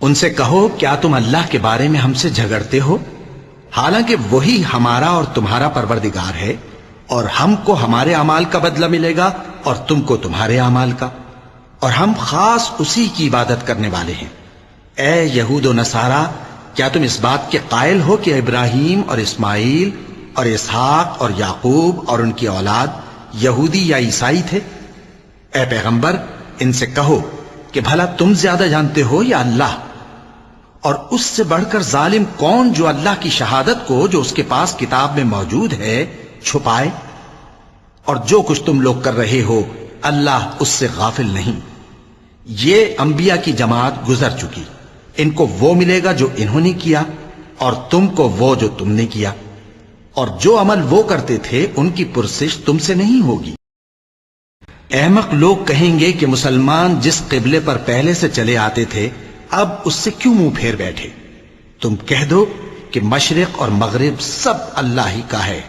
ان سے کہو کیا تم اللہ کے بارے میں ہم سے جھگڑتے ہو، حالانکہ وہی ہمارا اور تمہارا پروردگار ہے، اور ہم کو ہمارے اعمال کا بدلہ ملے گا اور تم کو تمہارے اعمال کا، اور ہم خاص اسی کی عبادت کرنے والے ہیں۔ اے یہود و نصارا، کیا تم اس بات کے قائل ہو کہ ابراہیم اور اسماعیل اور اسحاق اور یعقوب اور ان کی اولاد یہودی یا عیسائی تھے؟ اے پیغمبر، ان سے کہو کہ بھلا تم زیادہ جانتے ہو یا اللہ؟ اور اس سے بڑھ کر ظالم کون جو اللہ کی شہادت کو جو اس کے پاس کتاب میں موجود ہے چھپائے؟ اور جو کچھ تم لوگ کر رہے ہو اللہ اس سے غافل نہیں۔ یہ انبیاء کی جماعت گزر چکی، ان کو وہ ملے گا جو انہوں نے کیا، اور تم کو وہ جو تم نے کیا، اور جو عمل وہ کرتے تھے ان کی پرسش تم سے نہیں ہوگی۔ احمق لوگ کہیں گے کہ مسلمان جس قبلے پر پہلے سے چلے آتے تھے اب اس سے کیوں منہ پھیر بیٹھے؟ تم کہہ دو کہ مشرق اور مغرب سب اللہ ہی کا ہے،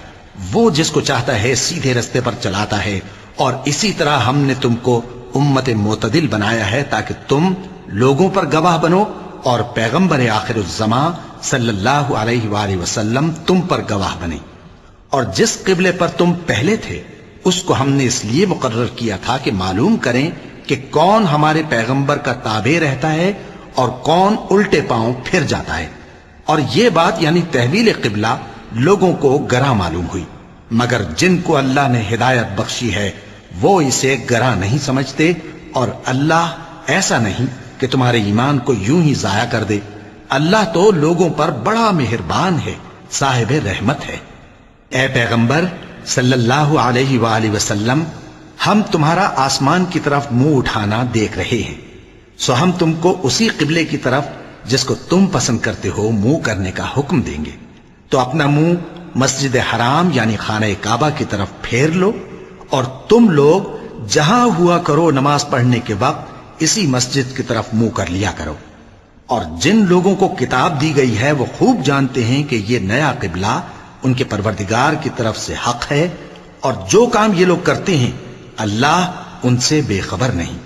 وہ جس کو چاہتا ہے سیدھے رستے پر چلاتا ہے، اور اسی طرح ہم نے تم کو امت معتدل بنایا ہے تاکہ تم لوگوں پر گواہ بنو، اور پیغمبر آخر الزماں صلی اللہ علیہ وآلہ وسلم تم پر گواہ بنے۔ اور جس قبلے پر تم پہلے تھے اس کو ہم نے اس لیے مقرر کیا تھا کہ معلوم کریں کہ کون ہمارے پیغمبر کا تابع رہتا ہے اور کون الٹے پاؤں پھر جاتا ہے۔ اور یہ بات یعنی تحویل قبلہ لوگوں کو گراں معلوم ہوئی، مگر جن کو اللہ نے ہدایت بخشی ہے وہ اسے گراں نہیں سمجھتے، اور اللہ ایسا نہیں کہ تمہارے ایمان کو یوں ہی ضائع کر دے۔ اللہ تو لوگوں پر بڑا مہربان ہے، صاحب رحمت ہے۔ اے پیغمبر صلی اللہ علیہ وآلہ وسلم، ہم تمہارا آسمان کی طرف منہ اٹھانا دیکھ رہے ہیں، سو ہم تم کو اسی قبلے کی طرف جس کو تم پسند کرتے ہو منہ کرنے کا حکم دیں گے، تو اپنا منہ مسجد حرام یعنی خانہ کعبہ کی طرف پھیر لو، اور تم لوگ جہاں ہوا کرو نماز پڑھنے کے وقت اسی مسجد کی طرف منہ کر لیا کرو۔ اور جن لوگوں کو کتاب دی گئی ہے وہ خوب جانتے ہیں کہ یہ نیا قبلہ ان کے پروردگار کی طرف سے حق ہے، اور جو کام یہ لوگ کرتے ہیں اللہ ان سے بے خبر نہیں۔